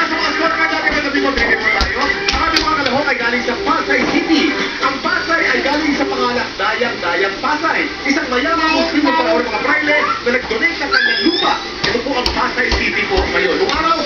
sa mga scorecard natin ng gabi mo, trivia mo tayo. Ang ating mga kalahok ay galing sa Pasay City. Ang Pasay ay galing sa pangalan Dayang Pasay. Isang mayamang Muslim ng panahon ng mga praile na nag-donate ng kanyang lupa. Ito po ang Pasay City po ngayon. Nung araw,